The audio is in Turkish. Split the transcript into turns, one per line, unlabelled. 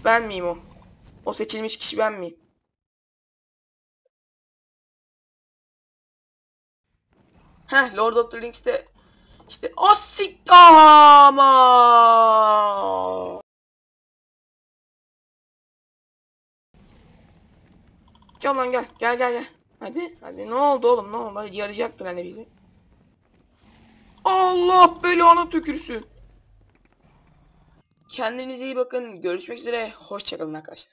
Ben miyim o? O seçilmiş kişi ben miyim? Heh, Lord of the Rings'te işte o ama. Gel lan gel. Gel gel gel. Hadi hadi ne oldu oğlum ne oldu? Yarayacaktın hani bizi. Allah belanı tükürsün. Kendinize iyi bakın. Görüşmek üzere. Hoşçakalın arkadaşlar.